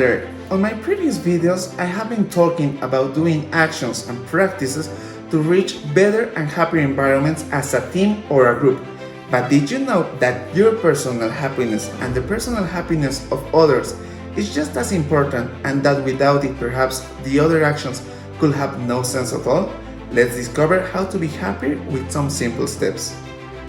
there! On my previous videos, I have been talking about doing actions and practices to reach better and happier environments as a team or a group. But did you know that your personal happiness and the personal happiness of others is just as important, and that without it perhaps the other actions could have no sense at all? Let's discover how to be happier with some simple steps.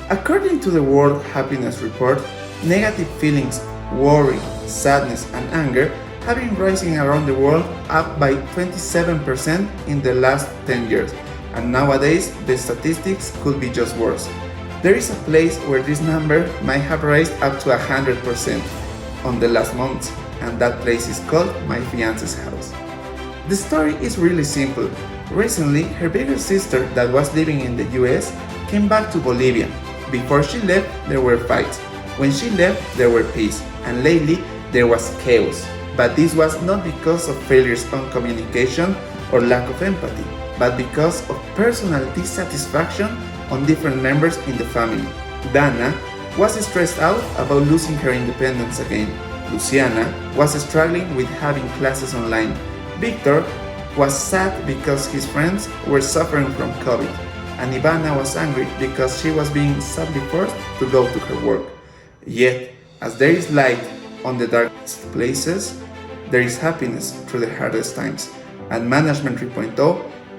According to the World Happiness Report, negative feelings, worry, sadness, and anger have been rising around the world, up by 27% in the last 10 years, and nowadays the statistics could be just worse. There is a place where this number might have raised up to 100% on the last months, and that place is called my fiance's house. The story is really simple. Recently, her bigger sister that was living in the US came back to Bolivia. Before she left, there were fights. When she left, there were peace, and lately there was chaos. But this was not because of failures on communication or lack of empathy, but because of personal dissatisfaction on different members in the family. Dana was stressed out about losing her independence again. Luciana was struggling with having classes online. Victor was sad because his friends were suffering from COVID. And Ivana was angry because she was being sadly forced to go to her work. Yet, as there is light on the darkest places, there is happiness through the hardest times. And Management 3.0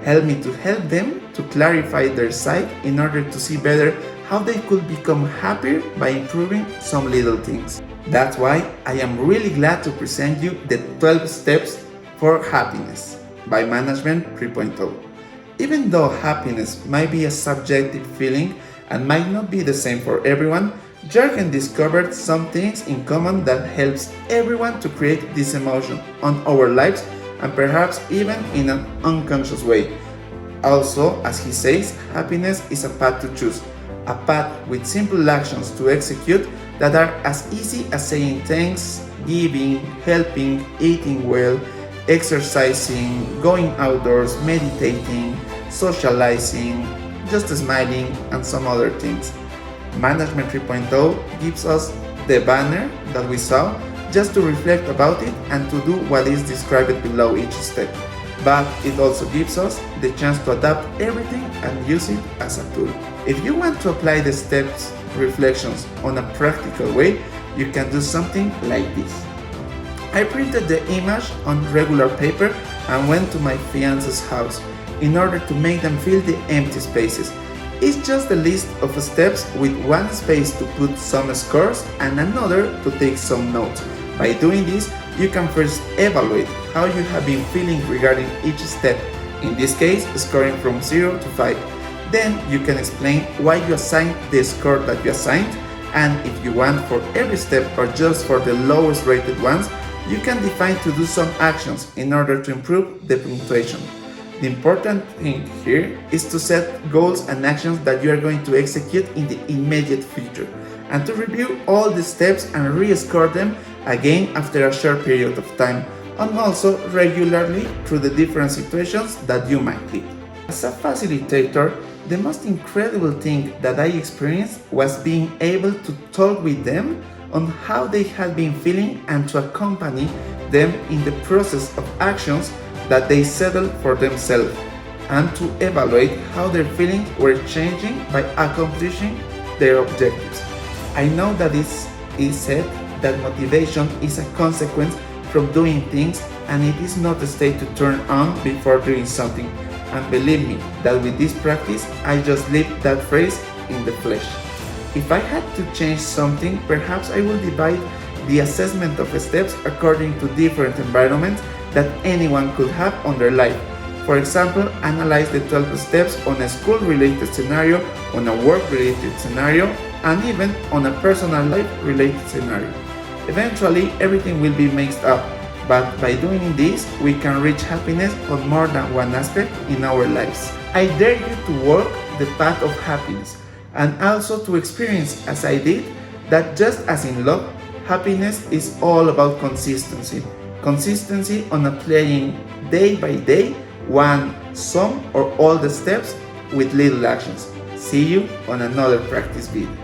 helped me to help them to clarify their sight in order to see better how they could become happier by improving some little things. That's why I am really glad to present you the 12 steps for happiness by Management 3.0. Even though happiness might be a subjective feeling and might not be the same for everyone, Jürgen discovered some things in common that helps everyone to create this emotion on our lives, and perhaps even in an unconscious way. Also, as he says, happiness is a path to choose, a path with simple actions to execute that are as easy as saying thanks, giving, helping, eating well, exercising, going outdoors, meditating, socializing, just smiling, and some other things. Management 3.0 gives us the banner that we saw just to reflect about it and to do what is described below each step. But it also gives us the chance to adapt everything and use it as a tool. If you want to apply the steps, reflections on a practical way, you can do something like this. I printed the image on regular paper and went to my fiance's house in order to make them fill the empty spaces. It's just a list of steps with one space to put some scores and another to take some notes. By doing this, you can first evaluate how you have been feeling regarding each step, in this case scoring from 0 to 5. Then you can explain why you assigned the score that you assigned, and if you want for every step or just for the lowest rated ones, you can define to do some actions in order to improve the punctuation. The important thing here is to set goals and actions that you are going to execute in the immediate future, and to review all the steps and re-score them again after a short period of time, and also regularly through the different situations that you might lead. As a facilitator, the most incredible thing that I experienced was being able to talk with them on how they had been feeling and to accompany them in the process of actions that they settled for themselves, and to evaluate how their feelings were changing by accomplishing their objectives. I know that it is said that motivation is a consequence from doing things, and it is not a state to turn on before doing something. And believe me that with this practice, I just lived that phrase in the flesh. If I had to change something, perhaps I will divide the assessment of steps according to different environments that anyone could have on their life. For example, analyze the 12 steps on a school-related scenario, on a work-related scenario, and even on a personal life-related scenario. Eventually, everything will be mixed up, but by doing this, we can reach happiness on more than one aspect in our lives. I dare you to walk the path of happiness, and also to experience, as I did, that just as in love, happiness is all about consistency. Consistency on applying day by day one, some, or all the steps with little actions. See you on another practice video.